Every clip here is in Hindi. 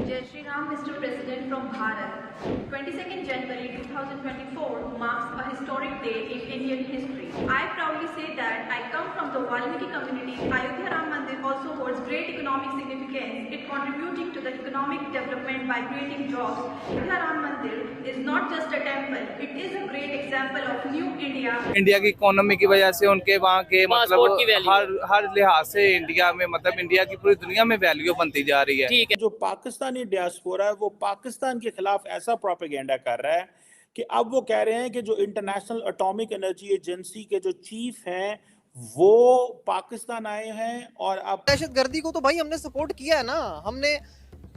Jai Shri Ram, Mr. President from Bharat. 22nd January 2024 marks a historic day in Indian history. I proudly say that I come from the Valmiki community. Ayodhya Ram Mandir also holds great economic significance. It contributing to the economic development by creating jobs. Ayodhya Ram Mandir is not just a temple, it is a great example of new India. India की इकोनॉमी की वजह से उनके वहाँ के पासपोर्ट की मतलब वैल्यू हर लिहाज से इंडिया में मतलब इंडिया की पूरी दुनिया में वैल्यू बनती जा रही है। ठीक है। जो पाकिस्तानी डियास्पोरा है वो पाकिस्तान के खिलाफ ऐसा प्रोपेगेंडा कर रहा है कि अब वो कह रहे हैं कि जो इंटरनेशनल एटॉमिक एनर्जी एजेंसी के जो चीफ हैं वो पाकिस्तान आए हैं और अब दहशतगर्दी को तो भाई हमने सपोर्ट किया है ना। हमने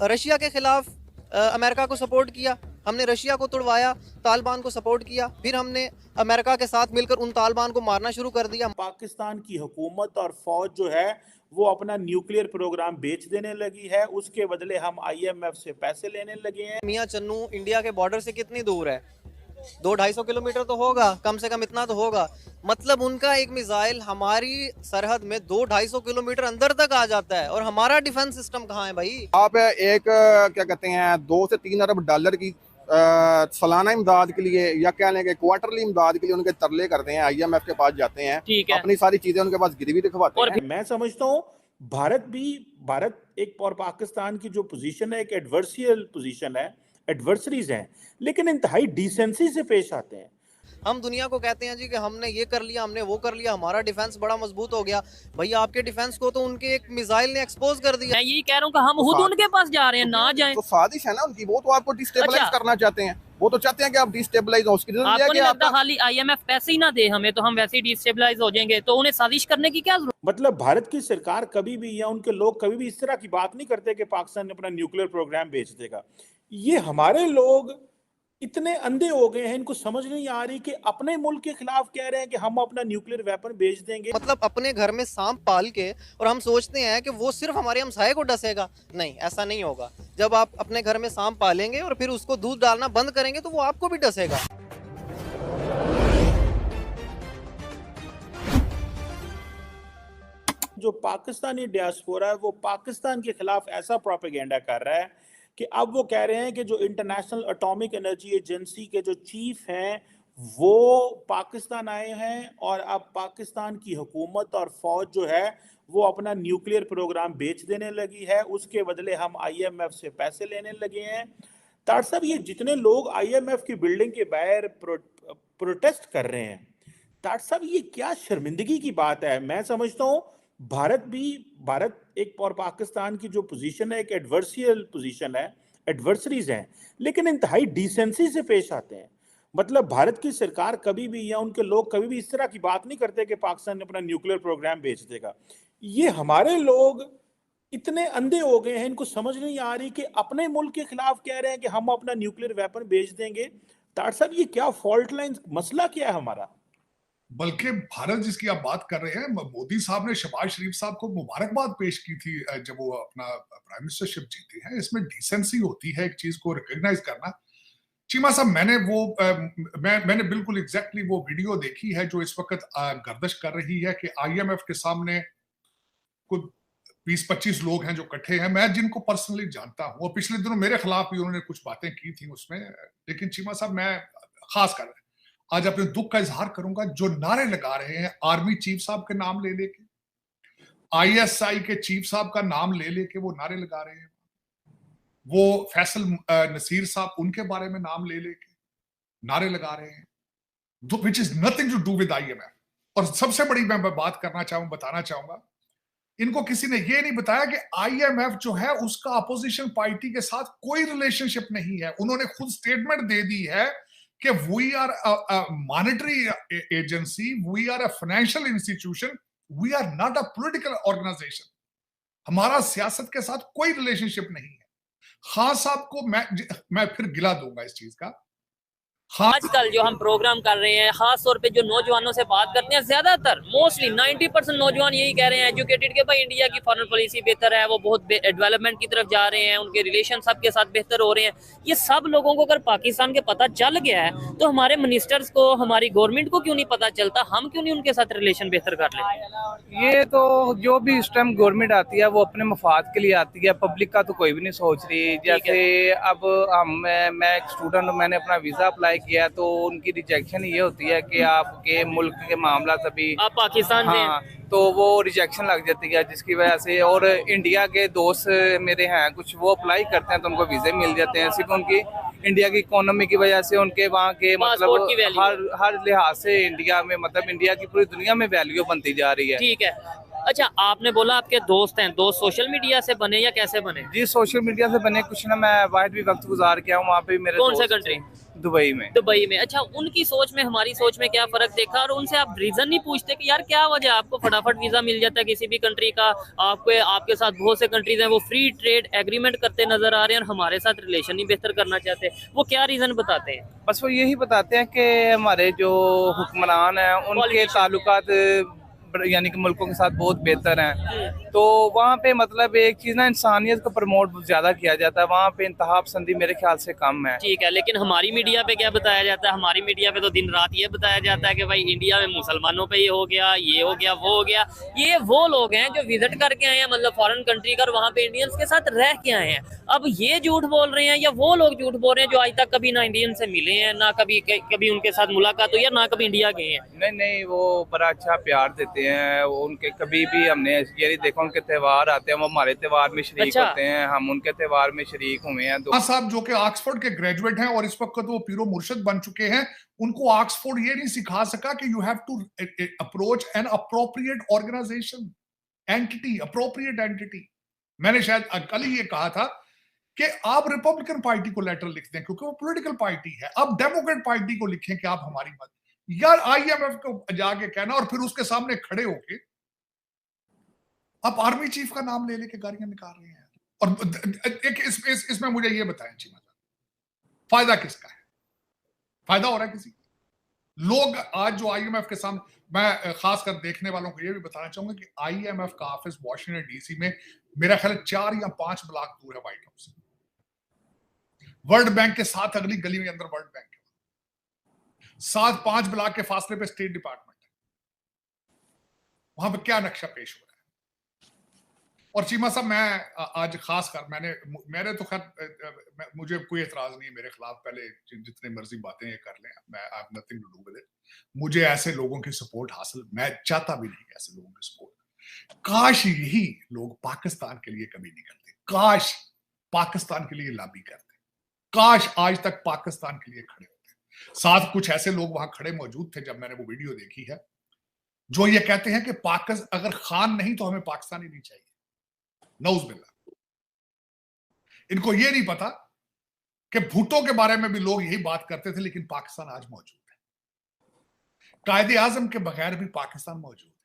रशिया के खिलाफ अमेरिका को सपोर्ट किया, हमने रशिया को तुड़वाया, तालिबान को सपोर्ट किया, फिर हमने अमेरिका के साथ मिलकर उन तालिबान को मारना शुरू कर दिया। पाकिस्तान की हुकूमत और फौज जो है वो अपना न्यूक्लियर प्रोग्राम बेच देने लगी है, उसके बदले हम IMF से पैसे लेने लगे हैं। मियां चन्नू इंडिया के बॉर्डर से कितनी दूर है? 200-250 किलोमीटर तो होगा, कम से कम इतना तो होगा। मतलब उनका एक मिसाइल हमारी सरहद में 200-250 किलोमीटर अंदर तक आ जाता है और हमारा डिफेंस सिस्टम कहाँ है भाई? आप एक क्या कहते हैं 2 से 3 अरब डॉलर की सालाना इमदाद के लिए या कह लें कि क्वार्टरली इमदाद के लिए उनके तरले करते हैं, IMF के पास जाते हैं, ठीक है। अपनी सारी चीजें उनके पास गिरवी दिखवाते और हैं। मैं समझता हूँ भारत एक और पाकिस्तान की जो पोजीशन है एक एडवर्सियल पोजीशन है, एडवर्सरीज हैं, लेकिन इंतहाई डिसेंसी से पेश आते हैं। हम दुनिया को कहते हैं जी कि हमने ये कर लिया, हमने वो कर लिया, हमारा डिफेंस बड़ा मजबूत हो गया। भैया आपके डिफेंस को तो उनके एक मिसाइल ने एक्सपोज कर दिया। मैं यही कह रहा हूँ कि हम खुद उनके पास जा रहे हैं, ना जाएं। तो साजिश है ना उनकी, वो तो आपको डिस्टेबलाइज अच्छा। करना चाहते हैं, वो तो चाहते हैं कि आप डिस्टेबलाइज हो। उसकी रीजन आपको यह है नहीं कि लगता आपका खाली IMF पैसे ही ना दे हमें तो हम वैसे ही डिस्टेबलाइज हो जाएंगे? तो उन्हें साजिश करने की क्या जरूरत? मतलब भारत की सरकार कभी भी या उनके लोग कभी भी इस तरह की बात नहीं करते कि पाकिस्तान अपना न्यूक्लियर प्रोग्राम बेच देगा। ये हमारे लोग इतने अंधे हो गए हैं, इनको समझ नहीं आ रही कि अपने मुल्क के खिलाफ कह रहे हैं कि हम अपना न्यूक्लियर वेपन बेच देंगे। मतलब अपने घर में सांप पाल के और हम सोचते हैं कि वो सिर्फ हमारे हमसाये को डसेगा। नहीं, ऐसा नहीं होगा। जब आप अपने घर में सांप पालेंगे और फिर उसको दूध डालना बंद करेंगे तो वो आपको भी डसेगा। जो पाकिस्तानी डियास्पोरा है वो पाकिस्तान के खिलाफ ऐसा प्रोपेगेंडा कर रहा है कि अब वो कह रहे हैं कि जो इंटरनेशनल एटॉमिक एनर्जी एजेंसी के जो चीफ हैं वो पाकिस्तान आए हैं और अब पाकिस्तान की हुकूमत और फौज जो है वो अपना न्यूक्लियर प्रोग्राम बेच देने लगी है, उसके बदले हम IMF से पैसे लेने लगे हैं। तार साहब, ये जितने लोग IMF की बिल्डिंग के बाहर प्रोटेस्ट कर रहे हैं, तार साहब ये क्या शर्मिंदगी की बात है। मैं समझता हूँ भारत एक और पाकिस्तान की जो पोजीशन है एक एडवर्सियल पोजीशन है, एडवर्सरीज हैं, लेकिन इंतहाई डिसेंसी से पेश आते हैं। मतलब भारत की सरकार कभी भी या उनके लोग कभी भी इस तरह की बात नहीं करते कि पाकिस्तान अपना न्यूक्लियर प्रोग्राम बेच देगा। ये हमारे लोग इतने अंधे हो गए हैं, इनको समझ नहीं आ रही कि अपने मुल्क के खिलाफ कह रहे हैं कि हम अपना न्यूक्लियर वेपन बेच देंगे। तार साहब ये क्या फॉल्ट लाइन, मसला क्या है हमारा? बल्कि भारत जिसकी आप बात कर रहे हैं, मोदी साहब ने शहबाज शरीफ साहब को मुबारकबाद पेश की थी जब वो अपना प्राइम मिनिस्टरशिप जीते हैं। इसमें डिसेंसी होती है एक चीज को रिकॉग्नाइज करना। चीमा साहब, मैंने बिल्कुल एग्जैक्टली वो वीडियो देखी है जो इस वक्त गर्दिश कर रही है कि IMF के सामने कुछ 20-25 लोग हैं जो इकट्ठे हैं, मैं जिनको पर्सनली जानता हूं, और पिछले दिनों मेरे खिलाफ भी उन्होंने कुछ बातें की थी उसमें। लेकिन चीमा साहब, मैं खास कर आज अपने दुख का इजहार करूंगा, जो नारे लगा रहे हैं आर्मी चीफ साहब के नाम ले लेके, ISI के चीफ साहब का नाम ले लेके वो नारे लगा रहे हैं, वो फैसल नसीर साहब उनके बारे में नाम ले लेके नारे लगा रहे हैं, which is nothing to do with IMF। और सबसे बड़ी मैं बात बताना चाहूंगा, इनको किसी ने ये नहीं बताया कि IMF जो है उसका अपोजिशन पार्टी के साथ कोई रिलेशनशिप नहीं है। उन्होंने खुद स्टेटमेंट दे दी है कि we are a monetary agency, we are a financial institution, we are not a political organisation. हमारा सियासत के साथ कोई रिलेशनशिप नहीं है। खान साहब को मैं फिर गिला दूंगा इस चीज का। हाँ आजकल जो हम प्रोग्राम कर रहे हैं, खास तौर पे जो नौजवानों से बात करते हैं, ज्यादातर मोस्टली 90% नौजवान यही कह रहे हैं एजुकेटेड के भाई इंडिया की फॉरेन पॉलिसी बेहतर है, वो बहुत डेवलपमेंट की तरफ जा रहे हैं, उनके रिलेशन सबके साथ बेहतर हो रहे हैं। ये सब लोगों को अगर पाकिस्तान के पता चल गया है तो हमारे मिनिस्टर्स को, हमारी गवर्नमेंट को क्यों नहीं पता चलता? हम क्यों नहीं उनके साथ रिलेशन बेहतर कर लेते? ये तो जो भी इस टाइम गवर्नमेंट आती है वो अपने मफाद के लिए आती है, पब्लिक का तो कोई भी नहीं सोच रही। जैसे अब मैं एक स्टूडेंट हूँ, मैंने अपना वीज़ा अप्लाई किया है, तो उनकी रिजेक्शन ये होती है कि आपके मुल्क के मामला सभी आप पाकिस्तान से हाँ, तो वो रिजेक्शन लग जाती है, जिसकी वजह से। और इंडिया के दोस्त मेरे हैं कुछ, वो अप्लाई करते हैं तो उनको वीज़े मिल जाते हैं, सिर्फ उनकी इंडिया की इकोनॉमी की वजह से, उनके वहाँ के पासपोर्ट की मतलब वैल्यू। हर लिहाज से इंडिया में, मतलब इंडिया की पूरी दुनिया में वैल्यू बनती जा रही है। ठीक है। अच्छा, आपने बोला आपके दोस्त हैं, दोस्त सोशल मीडिया से बने या कैसे बने? जी सोशल मीडिया से बने कुछ ना, मैं वाहिद भी वक्त गुजार के आऊँ वहाँ पे मेरे कौन से दोस्त कंट्री? दुबई में। दुबई में। अच्छा, उनकी सोच में हमारी सोच में क्या फर्क देखा, और उनसे आप रीजन नहीं पूछते कि यार क्या वजह, आपको फटाफट वीजा मिल जाता है किसी भी कंट्री का, आपको आपके साथ बहुत से कंट्रीज हैं वो फ्री ट्रेड एग्रीमेंट करते नजर आ रहे हैं और हमारे साथ रिलेशन नहीं बेहतर करना चाहते, वो क्या रीजन बताते हैं? बस वो यही बताते हैं कि हमारे जो हुक्मरान हैं उनके ताल्लुकात यानी कि मुल्कों के साथ बहुत बेहतर हैं, तो वहाँ पे मतलब एक चीज़ ना, इंसानियत को प्रमोट ज़्यादा किया जाता है, वहाँ पे इंतहा पसंदी मेरे ख्याल से कम है। ठीक है, लेकिन हमारी मीडिया पे क्या बताया जाता है? हमारी मीडिया पे तो दिन रात ये बताया जाता है कि भाई इंडिया में मुसलमानों पे ये हो गया, ये हो गया, वो हो गया। ये वो लोग हैं जो विजिट करके आए हैं, मतलब फॉरेन कंट्री का, वहाँ पे इंडियंस के साथ रह के आए हैं। अब ये झूठ बोल रहे हैं या वो लोग झूठ बोल रहे हैं जो आज तक कभी ना इंडियन से मिले हैं, ना कभी उनके साथ मुलाकात हुई है, ना कभी इंडिया गए हैं? नहीं, वो बड़ा अच्छा प्यार देते हैं, वो उनके कभी भी हमने ये नहीं देखा, उनके त्यौहार आते हैं वो हमारे त्यौहार में शरीक अच्छा। होते हैं, हम उनके त्यौहार में शरीक हुए हैं। खान साहब जो कि ऑक्सफोर्ड के ग्रेजुएट हैं और इस वक्त वो पीरो मुर्शद बन चुके हैं, उनको ऑक्सफोर्ड ये नहीं सिखा सका कि you have to approach an appropriate organisation entity, appropriate entity. मैंने शायद कल ही ये कहा था कि आप रिपब्लिकन पार्टी को लेटर लिख दें क्योंकि वो पॉलिटिकल पार्टी है, आप डेमोक्रेट पार्टी को लिखें कि आप हमारी मत, यार IMF को जाके कहना और फिर उसके सामने खड़े होके आप आर्मी चीफ का नाम ले लेके गालियां निकाल रहे हैं। और एक इसमें मुझे ये बताएं चीमा साहब, फायदा किसका है? फायदा हो रहा है किसी? लोग आज जो IMF के सामने, मैं खासकर देखने वालों को ये भी बताना चाहूंगा कि IMF का ऑफिस वॉशिंगटन DC में मेरा ख्याल 4 या 5 ब्लॉक दूर है व्हाइट हाउस से। वर्ल्ड बैंक के साथ अगली गली में अंदर वर्ल्ड बैंक है, साथ 5 ब्लॉक के फासले पे स्टेट डिपार्टमेंट है। वहां पे क्या नक्शा पेश हो रहा है? और चीमा साहब, मैं आज खास कर मेरे तो खैर मुझे कोई एतराज नहीं है मेरे खिलाफ, पहले जितने मर्जी बातें ये कर लें, मैं I have nothing to do with it. मुझे ऐसे लोगों की सपोर्ट हासिल, मैं चाहता भी नहीं ऐसे लोगों की सपोर्ट। काश यही लोग पाकिस्तान के लिए कभी नहीं करते, काश पाकिस्तान के लिए लॉबी करते, काश आज तक पाकिस्तान के लिए खड़े होते। साथ कुछ ऐसे लोग वहां खड़े मौजूद थे जब मैंने वो वीडियो देखी है, जो ये कहते हैं कि पाकिस्तान अगर खान नहीं तो हमें पाकिस्तान ही नहीं चाहिए। नौज़बिल्लाह। इनको ये नहीं पता कि भुट्टो के बारे में भी लोग यही बात करते थे, लेकिन पाकिस्तान आज मौजूद है। कायदे आजम के बगैर भी पाकिस्तान मौजूद है।